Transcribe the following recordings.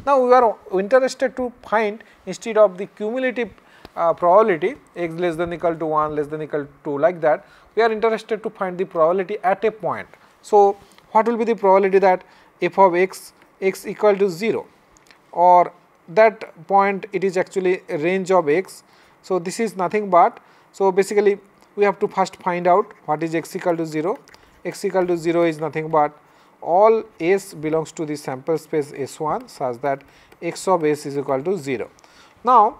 Now, we are interested to find, instead of the cumulative probability x less than equal to 1 less than equal to like that, we are interested to find the probability at a point. So, what will be the probability that f of x equal to 0, or that point it is actually a range of x. So, this is nothing but, so basically we have to first find out what is x equal to 0. X equal to 0 is nothing but all s belongs to the sample space S1 such that x of s is equal to 0. Now,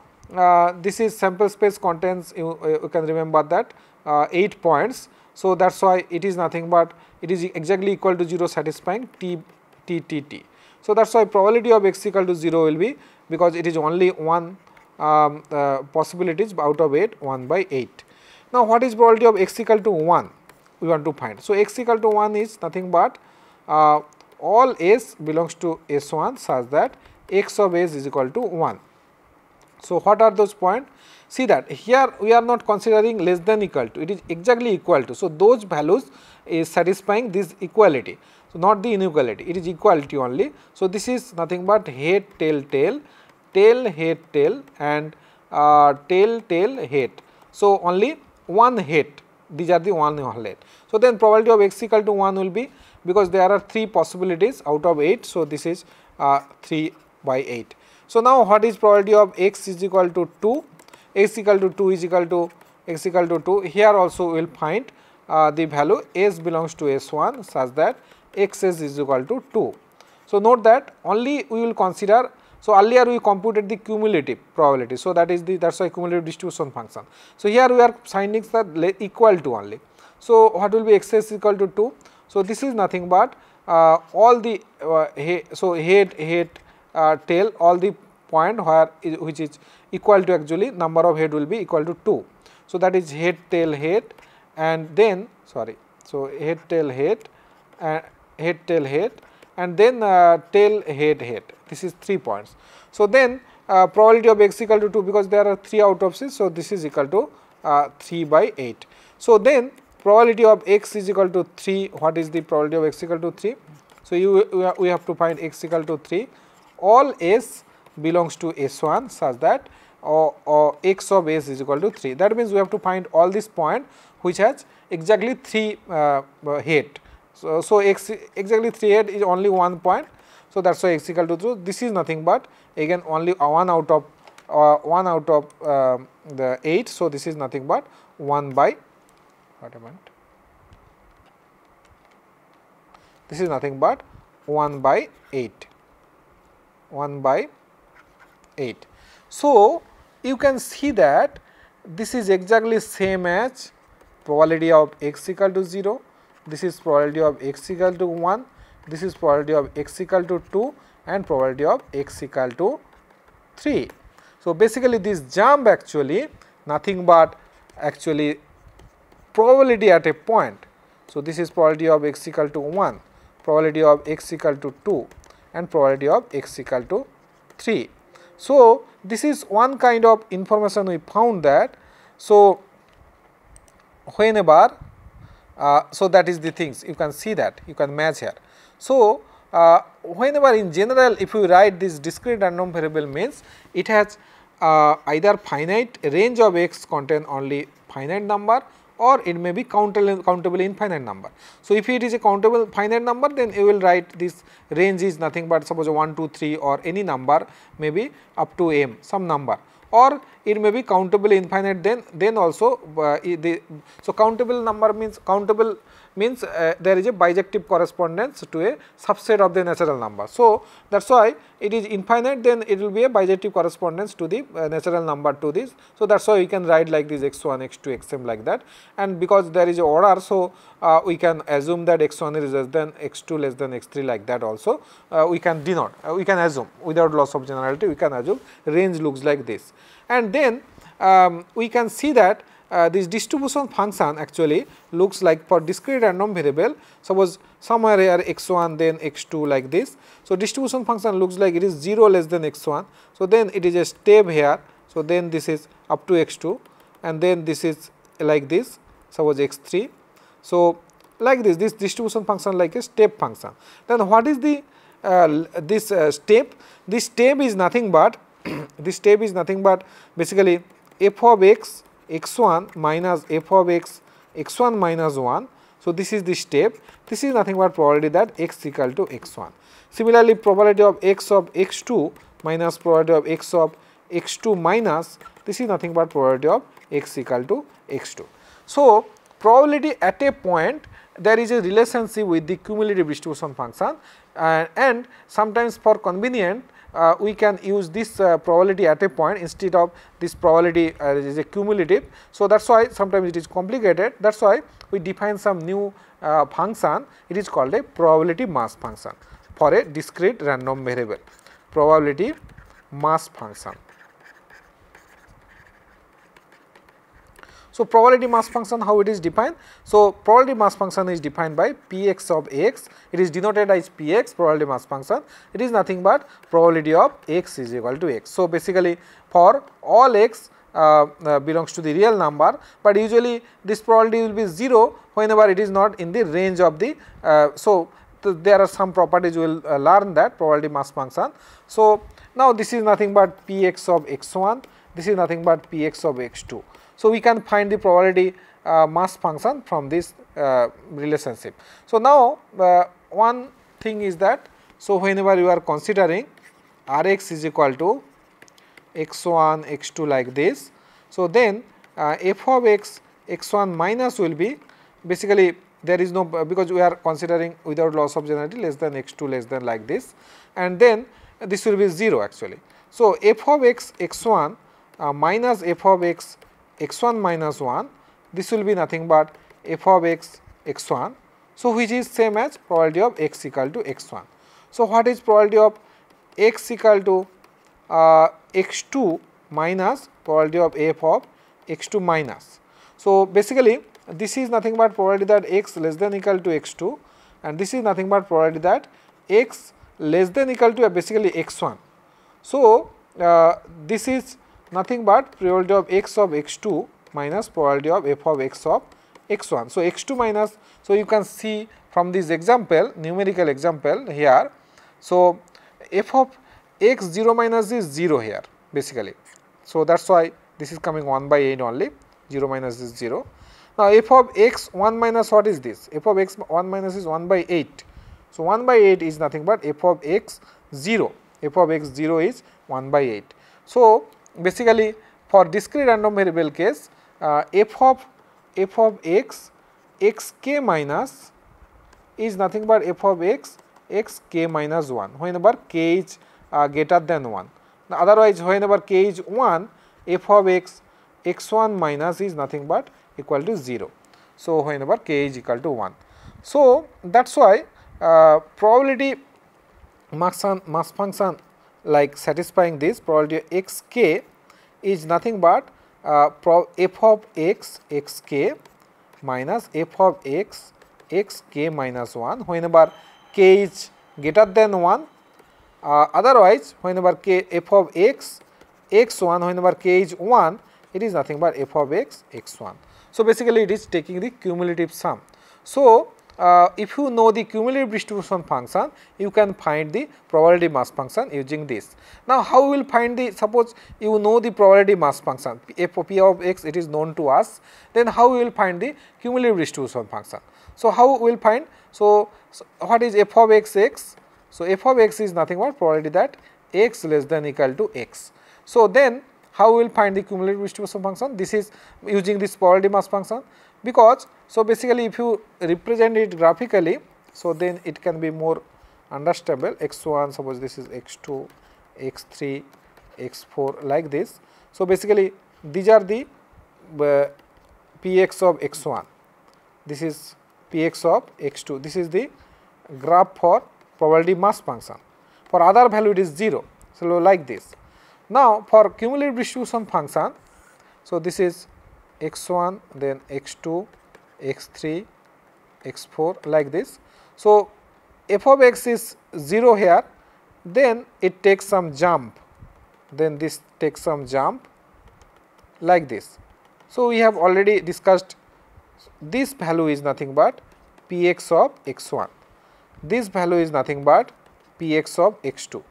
this is sample space contains, you can remember that 8 points. So, that is why it is nothing but it is exactly equal to 0 satisfying t. So, that is why probability of x equal to 0 will be, because it is only one possibilities out of 8, 1 by 8. Now, what is probability of x equal to 1 we want to find. So, x equal to 1 is nothing but all s belongs to S1 such that x of s is equal to 1. So, what are those points? See that here we are not considering less than equal to, it is exactly equal to. So, those values is satisfying this equality. So, not the inequality, it is equality only. So, this is nothing but head tail tail, tail head tail and tail tail head. So, only one head, these are the one head. So, then probability of x equal to 1 will be, because there are 3 possibilities out of 8. So, this is 3 by 8. So, now what is probability of x is equal to 2, x equal to 2 is equal to x equal to 2. Here also we will find the value s belongs to S1 such that xs is equal to 2. So, note that only we will consider, so earlier we computed the cumulative probability. So, that is the, that is why cumulative distribution function. So, here we are finding that equal to only. So, what will be xs equal to 2? So, this is nothing but all the head tail, all the point where which is equal to, actually number of head will be equal to 2. So, that is head tail head and then sorry. So, head tail head and then tail head, this is 3 points. So, then probability of x equal to 2, because there are 3 out of 6. So, this is equal to 3 by 8. So, then probability of x is equal to 3. What is the probability of x equal to 3? So, we have to find x equal to 3. All s belongs to S1 such that x of s is equal to 3. That means we have to find all these points which has exactly 3 head. So, x exactly 3 head is only 1 point. So, that is why x equal to 2. This is nothing but again only 1 out of the 8. So, this is nothing but 1 by, what I meant, this is nothing but 1 by 8, 1 by 8. So, you can see that this is exactly same as probability of x equal to 0, this is probability of x equal to 1, this is probability of x equal to 2 and probability of x equal to 3. So, basically this jump actually nothing but actually probability at a point. So, this is probability of x equal to 1, probability of x equal to 2 and probability of x equal to 3. So, this is one kind of information we found that. So, whenever so that is the things you can see that you can match here. So, whenever in general if you write this discrete random variable means it has either finite range of x contain only finite number, or it may be countable infinite number. So, if it is a countable finite number, then you will write this range is nothing but suppose 1, 2, 3 or any number may be up to m some number, or it may be countable infinite, then also so countable number means there is a bijective correspondence to a subset of the natural number. So, that is why it is infinite, then it will be a bijective correspondence to the natural number to this. So, that is why we can write like this x1, x2, xm like that, and because there is a order. So, we can assume that x1 is less than x2 less than x3 like that also we can denote, we can assume without loss of generality, we can assume range looks like this. And then we can see that this distribution function actually looks like for discrete random variable, suppose somewhere here x1 then x2 like this. So, distribution function looks like it is 0 less than x1. So, then it is a step here. So, then this is up to x2 and then this is like this, suppose x3. So, like this distribution function like a step function. Then what is the step. This step is nothing but this step is nothing but basically f of x x1 minus f of x x1 minus 1. So, this is the step. This is nothing but probability that x equal to x1. Similarly, probability of x2 minus probability of x2 minus, this is nothing but probability of x equal to x2. So, probability at a point, there is a relationship with the cumulative distribution function, and sometimes for convenient we can use this probability at a point instead of this probability is a cumulative. So, that is why sometimes it is complicated, that is why we define some new function, it is called a probability mass function for a discrete random variable, probability mass function. So, probability mass function, how it is defined? So, probability mass function is defined by Px of x, it is denoted as Px, probability mass function, it is nothing but probability of x is equal to x. So, basically for all x belongs to the real number, but usually this probability will be 0 whenever it is not in the range of the, there are some properties we will learn that probability mass function. So, now this is nothing but Px of x1, this is nothing but Px of x2. So, we can find the probability mass function from this relationship. So, now one thing is that, so whenever you are considering Rx is equal to x1 x2 like this, so then f of x x1 minus will be basically there is no, because we are considering without loss of generality less than x2 less than like this, and then this will be 0 actually. So, f of x x1 minus f of x x1 minus 1, this will be nothing but f of x x1. So, which is same as probability of x equal to x1. So, what is probability of x equal to x2 minus probability of f of x2 minus. So, basically this is nothing but probability that x less than equal to x2, and this is nothing but probability that x less than equal to basically x1. So, this is nothing but probability of x of x2 minus probability of f of x of x1. So, x2 minus, so you can see from this example, numerical example here. So, f of x0 minus is 0 here basically. So, that is why this is coming 1 by 8 only, 0 minus is 0. Now, f of x1 minus, what is this? F of x1 minus is 1 by 8. So, 1 by 8 is nothing but f of x0, f of x0 is 1 by 8. So, basically for discrete random variable case, f of x xk minus is nothing but f of x xk minus 1 whenever k is greater than 1. Now, otherwise whenever k is 1, f of x x1 minus is nothing but equal to 0. So, whenever k is equal to 1. So, that is why probability mass function like satisfying this probability xk is nothing but f of x xk minus f of x xk minus 1 whenever k is greater than 1, otherwise whenever k f of x x1 whenever k is 1, it is nothing but f of x x1. So, basically it is taking the cumulative sum. So, if you know the cumulative distribution function, you can find the probability mass function using this. Now, how we will find the, suppose you know the probability mass function f of p of x, it is known to us, then how we will find the cumulative distribution function. So, how we will find, so what is f of x x? So, f of x is nothing but probability that x less than equal to x. So, then how we will find the cumulative distribution function? This is using this probability mass function, because so basically if you represent it graphically, so then it can be more understandable. x1, suppose this is x2, x3, x4 like this. So, basically these are the px of x1, this is px of x2, this is the graph for probability mass function. For other value it is 0. So, like this. Now, for cumulative distribution function, so this is x1, then x2, x3, x4 like this. So, f of x is 0 here, then it takes some jump, then this takes some jump like this. So, we have already discussed this value is nothing but px of x1, this value is nothing but Px of x2.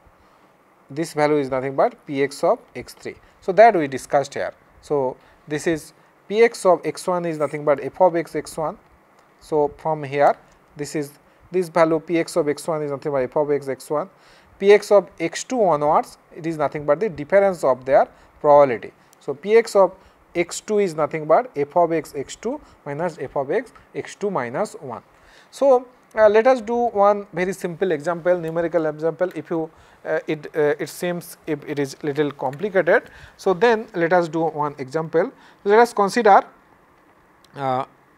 This value is nothing but Px of x3. So that we discussed here. So this is Px of x1 is nothing but f of x1. So from here this is this value Px of x1 is nothing but f of x1. Px of x2 onwards, it is nothing but the difference of their probability. So Px of x2 is nothing but f of x2 minus f of x2 minus 1. So let us do one very simple example, numerical example. If you it seems if it is little complicated, so then let us do one example. Let us consider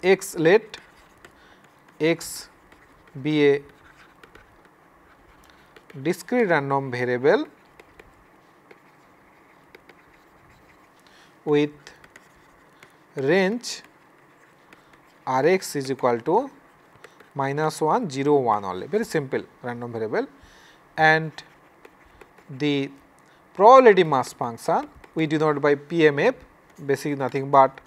x, let x be a discrete random variable with range Rx is equal to -1, 0, 1 only, very simple random variable, and the probability mass function we denote by PMF, basically nothing but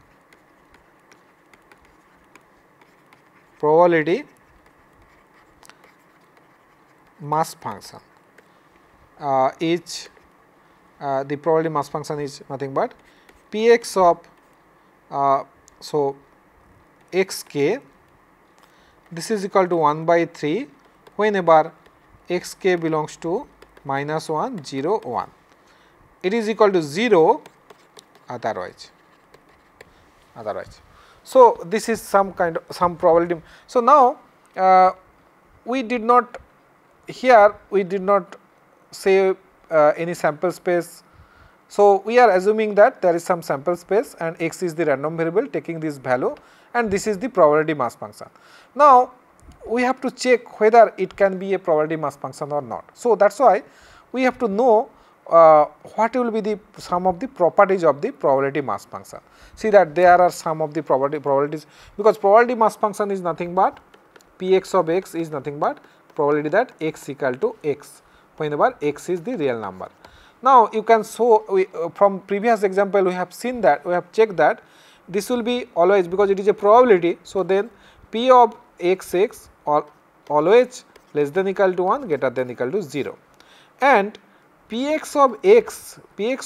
probability mass function is the probability mass function is nothing but Px of so xk, this is equal to 1 by 3 whenever xk belongs to -1, 0, 1. It is equal to 0 otherwise. So this is some kind of some probability. So now we did not here we did not say any sample space. So we are assuming that there is some sample space and x is the random variable taking this value, and this is the probability mass function. Now we have to check whether it can be a probability mass function or not. So that is why we have to know what will be the sum of the properties of the probability mass function. See that there are some of the probabilities, because probability mass function is nothing but Px of x is nothing but probability that x equal to x whenever x is the real number. Now you can show from previous example we have seen that we have checked that this will be always, because it is a probability. So then P of xx or always less than equal to 1 greater than equal to 0, and Px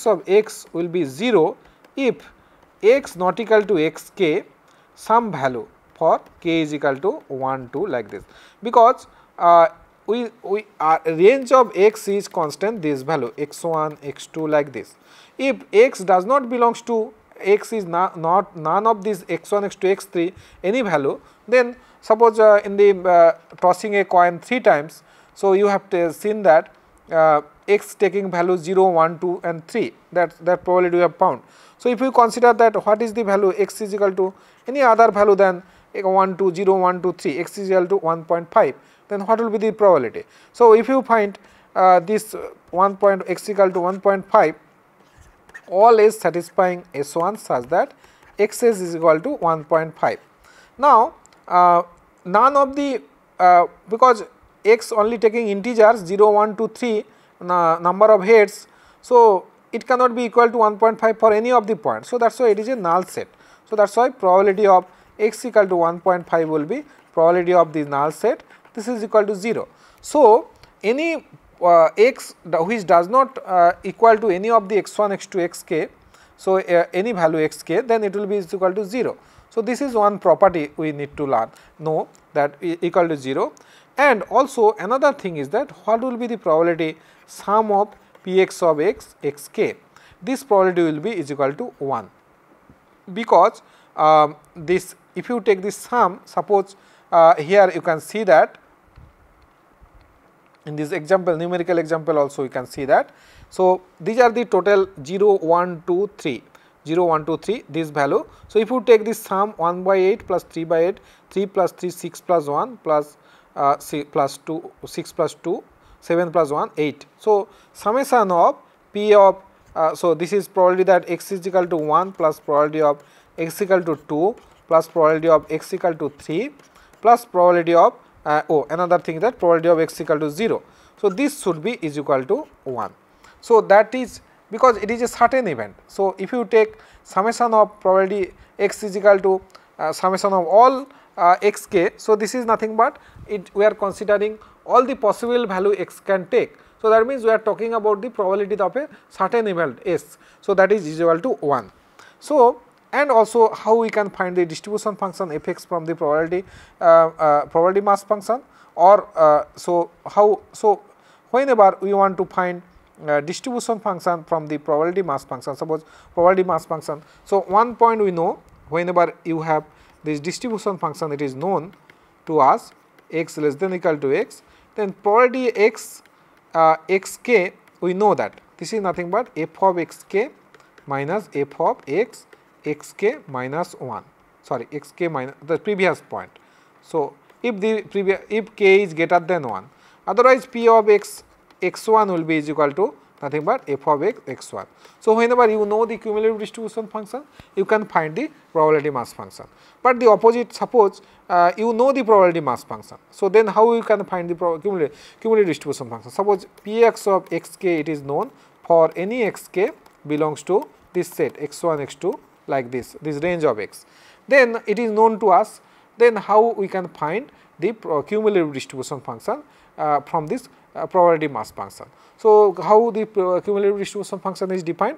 of x will be 0 if x not equal to xk some value for k is equal to 1, 2 like this, because we range of x is constant, this value x1, x2 like this. If x does not belongs to x is not none of these x1, x2, x3 any value, then suppose in the tossing a coin 3 times, so you have seen that x taking value 0, 1, 2 and 3, that probability we have found. So if you consider that what is the value x is equal to any other value than 1, 2, 0, 1, 2, 3, x is equal to 1.5, then what will be the probability? So if you find this x equal to 1.5 all is satisfying S1 such that xs is equal to 1.5. Now none of the because x only taking integers 0, 1, 2, 3 number of heads, so it cannot be equal to 1.5 for any of the points. So that is why it is a null set. So that is why probability of x equal to 1.5 will be probability of the null set, this is equal to 0. So any x which does not equal to any of the x1, x2, xk, so any value xk, then it will be equal to 0. So this is one property we need to know that equal to 0. And also another thing is that what will be the probability sum of Px of x, xk, this probability will be is equal to 1, because this if you take this sum, suppose here you can see that in this example, numerical example also you can see that. So these are the total 0, 1, 2, 3, 0, 1, 2, 3 this value. So if you take this sum 1 by 8 plus 3 by 8, 3 plus 3, 6 plus 1 plus 6 plus 2, 6 plus 2, 7 plus 1, 8. So summation of P of so this is probability that x is equal to 1 plus probability of x equal to 2 plus probability of x equal to 3 plus probability of another thing that probability of x equal to 0. So this should be is equal to 1. So that is because it is a certain event. So if you take summation of probability x is equal to summation of all xk, so this is nothing but we are considering all the possible value x can take. So, that means we are talking about the probability of a certain event S. So, that is equal to 1. So, and also how we can find the distribution function fx from the probability mass function, or so whenever we want to find distribution function from the probability mass function, suppose probability mass function. So, one point we know, whenever you have this distribution function, it is known to us x less than equal to x, then probability x xk, we know that this is nothing but f of xk minus f of x xk minus 1, sorry, xk minus the previous point. So, if k is greater than 1, otherwise p of x1 will be is equal to nothing but f of x1. So, whenever you know the cumulative distribution function, you can find the probability mass function. But the opposite, suppose you know the probability mass function. So, then how you can find the cumulative distribution function? Suppose px of xk, it is known for any xk belongs to this set x1 x2 like this range of x. Then it is known to us, then how we can find the cumulative distribution function from this probability mass function. So, how the cumulative distribution function is defined?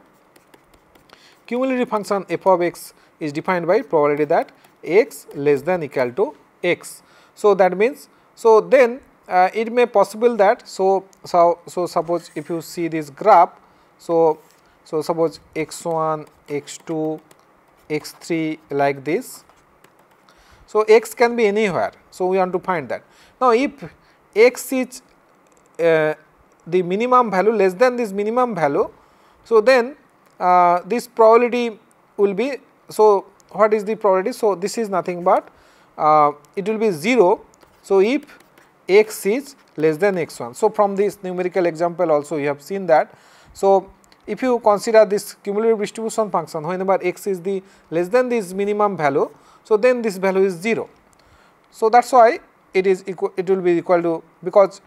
Cumulative function f of x is defined by probability that x less than equal to x. So, that means, so then it may possible that, so suppose if you see this graph, so suppose x1, x2, x3 like this. So, x can be anywhere. So, we want to find that. Now, if x is the minimum value less than this minimum value, so then this probability will be, so what is the probability? So, this is nothing but it will be 0. So, if x is less than x1. So, from this numerical example also you have seen that. So, if you consider this cumulative distribution function, whenever x is the less than this minimum value, so then this value is 0. So, that is why it is equal, it will be equal to, because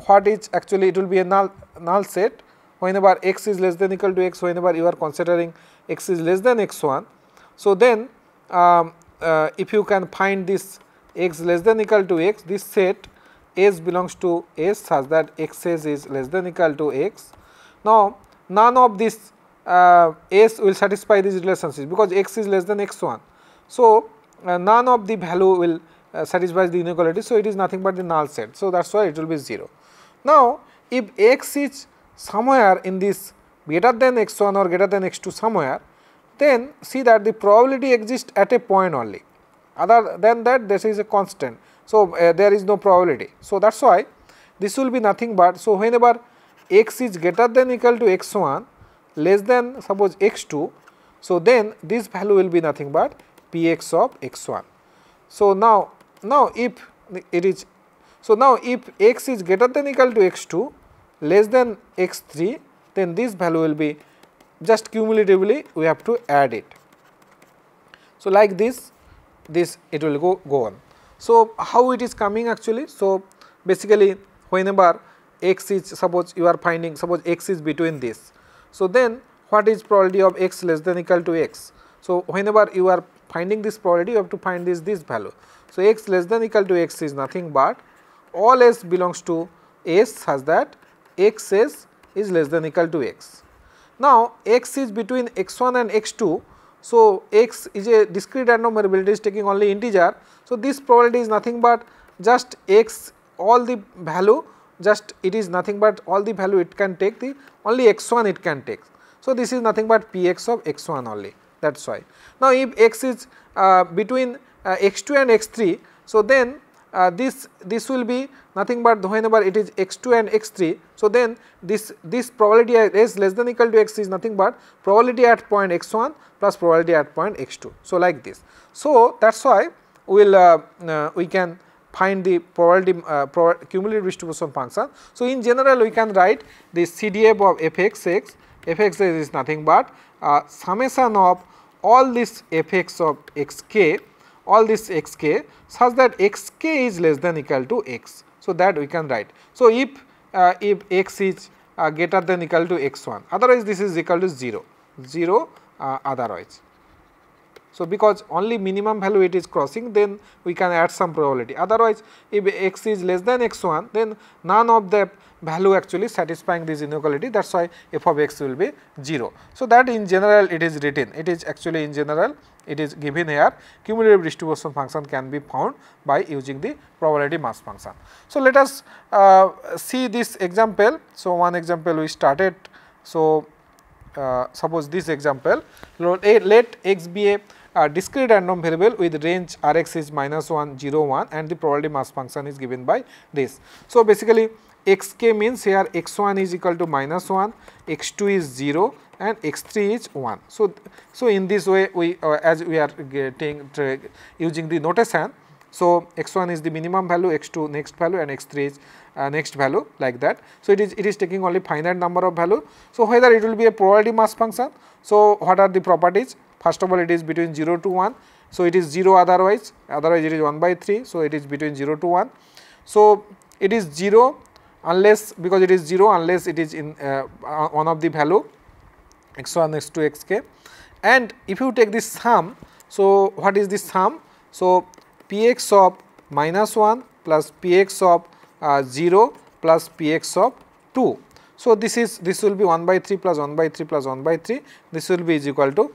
what is actually, it will be a null set whenever x is less than equal to x, whenever you are considering x is less than x1. So, then if you can find this x less than equal to x, this set S belongs to S such that xs is less than equal to x. Now, none of this S will satisfy these relationships because x is less than x1. So, none of the value will satisfy the inequality. So, it is nothing but the null set. So, that is why it will be 0. Now, if x is somewhere in this greater than x1 or greater than x2 somewhere, then see that the probability exists at a point only. Other than that, this is a constant. So, there is no probability. So, that is why this will be nothing but, so whenever x is greater than equal to x1 less than suppose x2, so then this value will be nothing but px of x1. So, now if it is, so now if x is greater than equal to x2 less than x3, then this value will be just cumulatively we have to add it. So, like this it will go on. So, how it is coming actually? So, basically whenever x is, suppose you are finding, suppose x is between this. So, then what is probability of x less than equal to x? So, whenever you are finding this probability, you have to find this value. So, x less than equal to x is nothing but all s belongs to s such that xs is less than equal to x. Now, x is between x1 and x2. So, x is a discrete random variable, it is taking only integer. So, this probability is nothing but just x, all the value, just it is nothing but all the value it can take, the only x1 it can take. So, this is nothing but px of x1 only, that is why. Now, if x is between x2 and x3, so then this will be nothing but whenever it is x2 and x3. So, then this probability s less than equal to x is nothing but probability at point x1 plus probability at point x2. So, like this. So, that is why we can find the probability cumulative distribution function. So, in general we can write the CDF of fxx. Fxx is nothing but summation of all this fx of xk, all this xk such that xk is less than equal to x. So, that we can write. So, if x is greater than equal to x1, otherwise this is equal to 0 otherwise. So, because only minimum value it is crossing, then we can add some probability. Otherwise, if x is less than x1, then none of the value actually satisfying this inequality, that is why f of x will be 0. So, that in general it is written, it is actually in general it is given here, cumulative distribution function can be found by using the probability mass function. So, let us see this example. So, one example we started. So, suppose this example, let x be a discrete random variable with range Rx is -1, 0, 1 and the probability mass function is given by this. So, basically xk means here x1 is equal to -1, x2 is 0 and x3 is 1. So, in this way we as we are getting using the notation. So, x1 is the minimum value, x2 next value and x3 is next value, like that. So, it is taking only finite number of value. So, whether it will be a probability mass function. So, what are the properties? First of all, it is between 0 to 1. So, it is 0 otherwise it is 1 by 3. So, it is between 0 to 1. So, it is 0 unless, because it is 0 unless it is in one of the value x1, x2, xk. And if you take this sum, so what is this sum? So, px of -1 plus px of 0 plus px of 2. So, this will be 1 by 3 plus 1 by 3 plus 1 by 3, this will be is equal to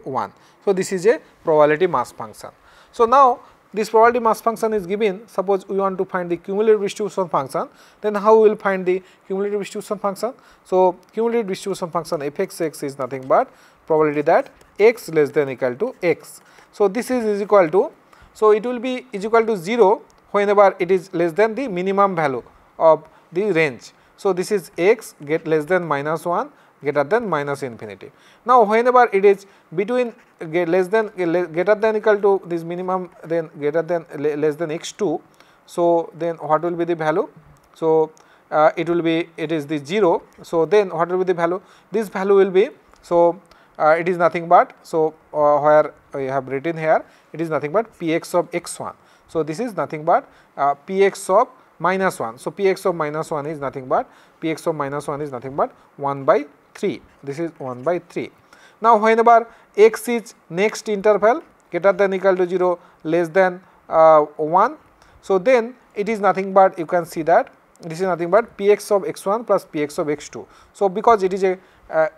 1. So, this is a probability mass function. So, now this probability mass function is given. Suppose we want to find the cumulative distribution function, then how we will find the cumulative distribution function? So, cumulative distribution function f x is nothing but probability that x less than equal to x. So, this is equal to, so it will be is equal to 0 whenever it is less than the minimum value of the range. So, this is x get less than -1 greater than -infinity. Now, whenever it is between less than greater than equal to this minimum, then greater than less than x2. So, then what will be the value? So, it will be, it is the 0. So, then what will be the value? This value will be, so it is nothing but, so where I have written here, it is nothing but px of x1. So, this is nothing but px of -1. So, px of -1 is nothing but, px of -1 is nothing but 1 by 3. This is 1 by 3. Now, whenever x is next interval greater than equal to 0 less than 1. So, then it is nothing but, you can see that this is nothing but px of x1 plus px of x2. So, because it is a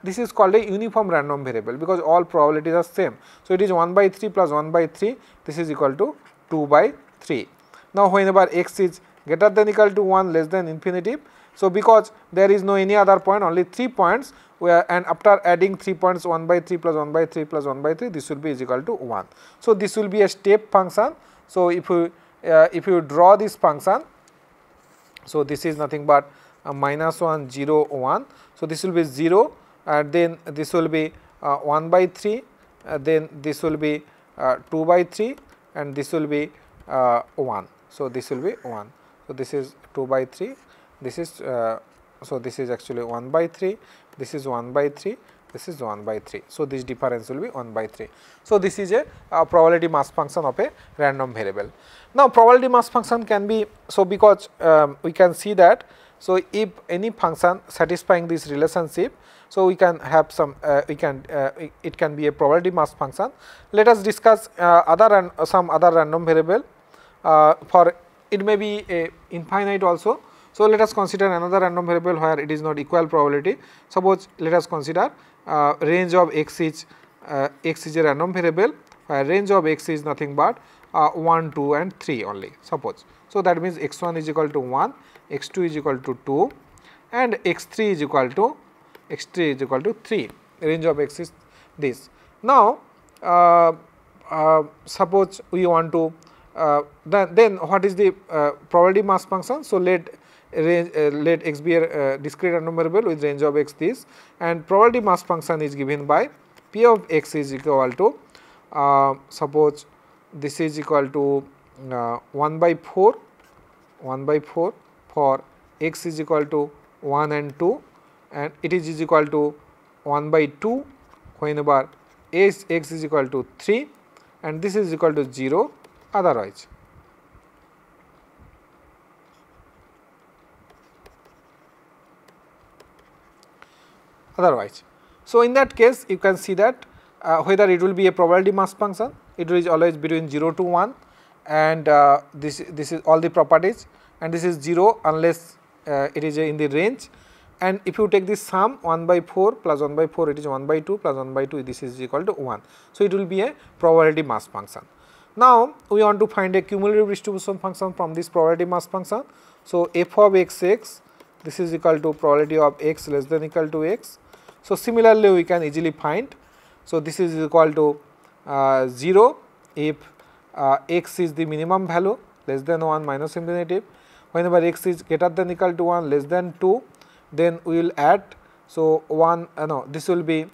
this is called a uniform random variable, because all probabilities are same. So, it is 1 by 3 plus 1 by 3, this is equal to 2 by 3. Now, whenever x is greater than equal to 1 less than infinity. So, because there is no any other point, only 3 points, where and after adding 3 points 1 by 3 plus 1 by 3 plus 1 by 3, this will be is equal to 1. So, this will be a step function. So, if you draw this function, so this is nothing but -1 0 1. So, this will be 0 and then this will be 1 by 3, then this will be 2 by 3 and this will be 1. So, this will be 1. So, this is 2 by 3, this is so this is actually 1 by 3, this is 1 by 3, this is 1 by 3. So, this difference will be 1 by 3. So, this is a probability mass function of a random variable. Now, probability mass function can be, so because we can see that, so if any function satisfying this relationship, so we can have some it can be a probability mass function. Let us discuss some other random variable. For it may be a infinite also. So, let us consider another random variable where it is not equal probability. Suppose let us consider range of x is a random variable where range of x is nothing but 1, 2 and 3 only, suppose. So, that means x1 is equal to 1, x2 is equal to 2 and x3 is equal to 3. Range of x is this. Now, suppose we want to then what is the probability mass function? So, let x be a discrete random variable with range of x this, and probability mass function is given by p of x is equal to suppose this is equal to 1 by 4 for x is equal to 1 and 2, and it is equal to 1 by 2 whenever x is equal to 3 and this is equal to 0 otherwise. So, in that case you can see that, whether it will be a probability mass function, it is always between 0 to 1, and this is all the properties, and this is 0 unless it is in the range. And if you take this sum 1 by 4 plus 1 by 4, it is 1 by 2 plus 1 by 2, this is equal to 1. So, it will be a probability mass function. Now, we want to find a cumulative distribution function from this probability mass function. So, f of x, this is equal to probability of x less than equal to x. So, similarly, we can easily find. So, this is equal to 0 if x is the minimum value less than 1 minus infinity. Whenever x is greater than equal to 1 less than 2, then we will add. So, 1 no, this will be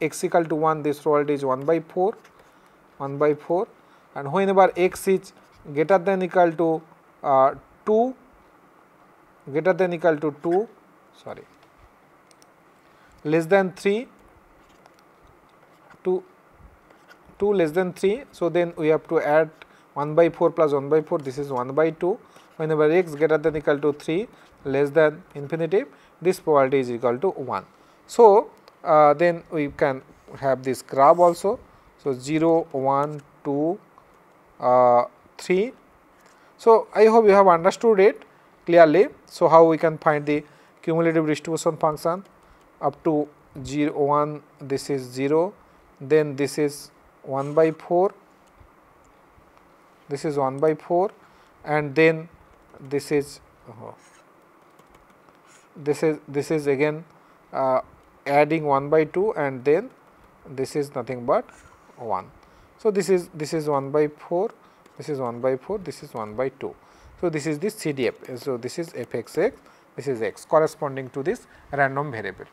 x equal to 1, this probability is 1 by 4, and whenever x is greater than equal to 2, less than 3, 2 less than 3. So, then we have to add 1 by 4 plus 1 by 4, this is 1 by 2. Whenever x greater than equal to 3 less than infinity, this probability is equal to 1. So, then we can have this graph also. So, 0, 1, 2, 3. So, I hope you have understood it clearly. So, how we can find the cumulative distribution function up to 0, 1, this is 0, then this is 1 by 4, this is 1 by 4, and then this is this is again adding 1 by 2, and then this is nothing but 1. So, this is 1 by 4, this is 1 by 4, this is 1 by 2. So, this is the CDF. So, this is fxx, this is x corresponding to this random variable.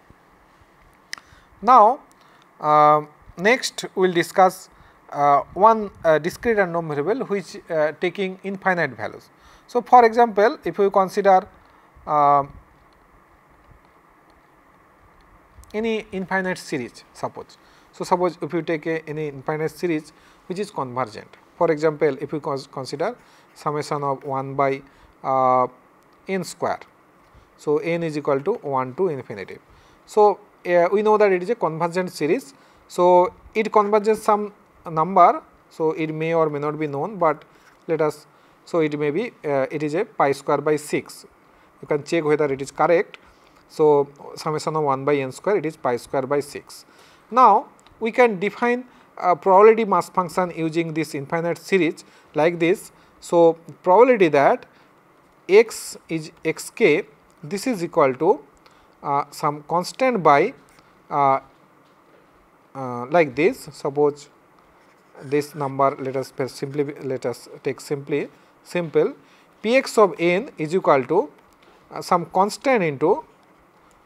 Now, next we will discuss one discrete random variable which taking infinite values. So, for example, if we consider any infinite series, suppose. So, suppose if you take any infinite series which is convergent. For example, if you consider summation of 1 by n square. So, n is equal to 1 to infinity. So, we know that it is a convergent series. So, it converges some number. So, it may or may not be known, but let us. So, it may be it is a pi square by 6. You can check whether it is correct. So, summation of 1 by n square, it is pi square by 6. Now, we can define a probability mass function using this infinite series like this. So, probability that x is xk, this is equal to some constant by like this. Suppose this number, let us take simple px of n is equal to some constant into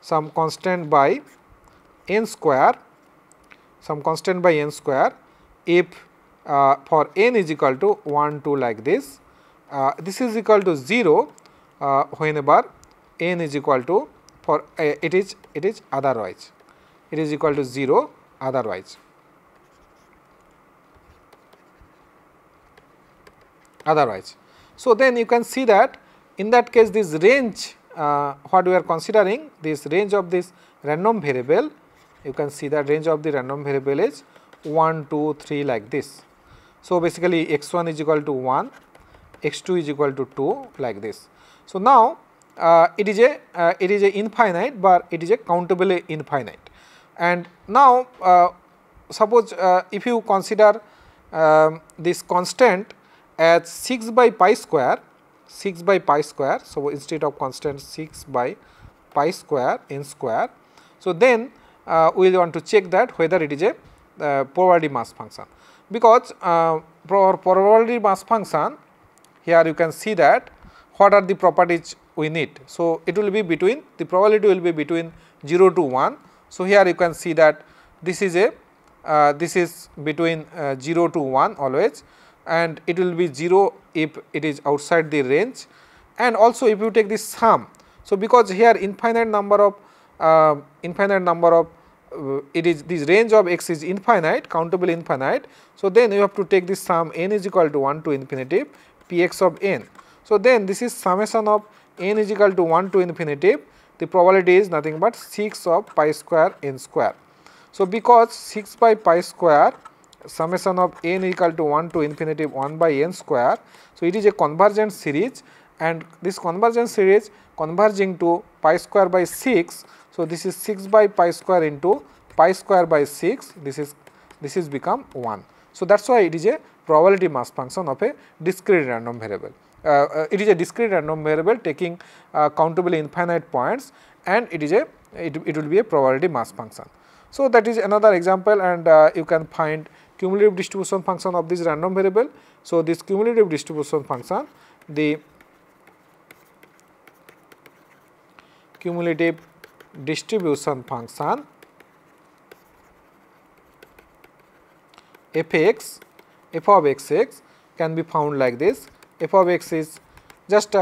some constant by n square, if for n is equal to 1, 2 like this. This is equal to 0 whenever n is equal to, for it is otherwise, it is equal to 0 otherwise. So, then you can see that in that case this range what we are considering, this range of this random variable, you can see that range of the random variable is 1, 2, 3 like this. So, basically x1 is equal to 1, x2 is equal to 2 like this. So, now it is a infinite, but it is a countably infinite. And now suppose if you consider this constant as 6 by pi square, so instead of constant 6 by pi square n square. So, then we will want to check that whether it is a probability mass function, because for probability mass function, here you can see that what are the properties we need. So, it will be between, the probability will be between 0 to 1. So, here you can see that this is a this is between 0 to 1 always, and it will be 0 if it is outside the range, and also if you take this sum. So, because here infinite number of it is this range of x is infinite, countable infinite. So, then you have to take this sum n is equal to 1 to infinity px of n. So, then this is summation of n is equal to 1 to infinity, the probability is nothing but 6 of pi square n square. So, because 6 by pi square summation of n equal to 1 to infinity 1 by n square. So, it is a convergent series, and this convergent series converging to pi square by 6. So, this is 6 by pi square into pi square by 6, this is become 1. So, that is why it is a probability mass function of a discrete random variable. It is a discrete random variable taking countable infinite points, and it is a it will be a probability mass function. So, that is another example, and you can find cumulative distribution function of this random variable. So, this cumulative distribution function, the cumulative distribution function f of xx can be found like this. F of x is just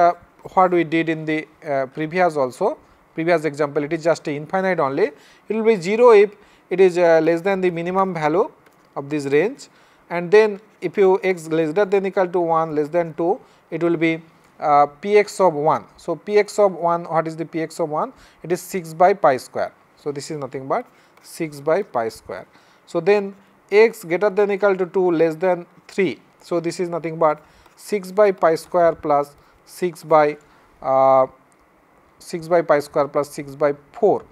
what we did in the previous example, it is just infinite only. It will be 0 if it is less than the minimum value of this range, and then if you x lesser than equal to 1 less than 2, it will be px of 1. So, px of 1, what is the px of 1? It is 6 by pi square. So, this is nothing but 6 by pi square. So, then x greater than equal to 2 less than 3. So, this is nothing but 6 by pi square plus 6 by pi square plus 6 by 4,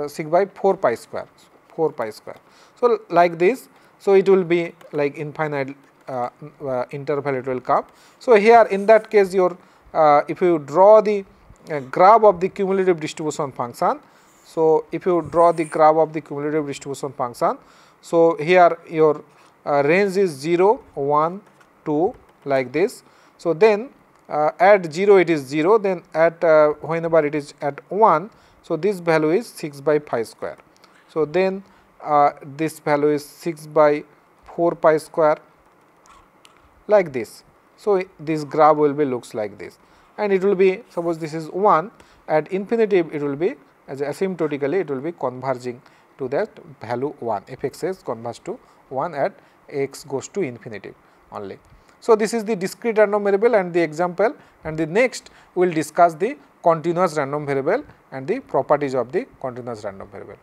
6 by 4 pi square, 4 pi square. So, like this. So, it will be like infinite interval it will come. So, here in that case your if you draw the graph of the cumulative distribution function. So, if you draw the graph of the cumulative distribution function, so here your range is 0, 1, 2 like this. So, then at 0 it is 0, then at whenever it is at 1, so this value is 6 by pi square. So, then this value is 6 by 4 pi square like this. So, this graph will be looks like this, and it will be, suppose this is 1, at infinity it will be, as asymptotically it will be converging to that value 1, f x s converges to 1 at x goes to infinity only. So, this is the discrete random variable and the example, and the next we will discuss the continuous random variable and the properties of the continuous random variable.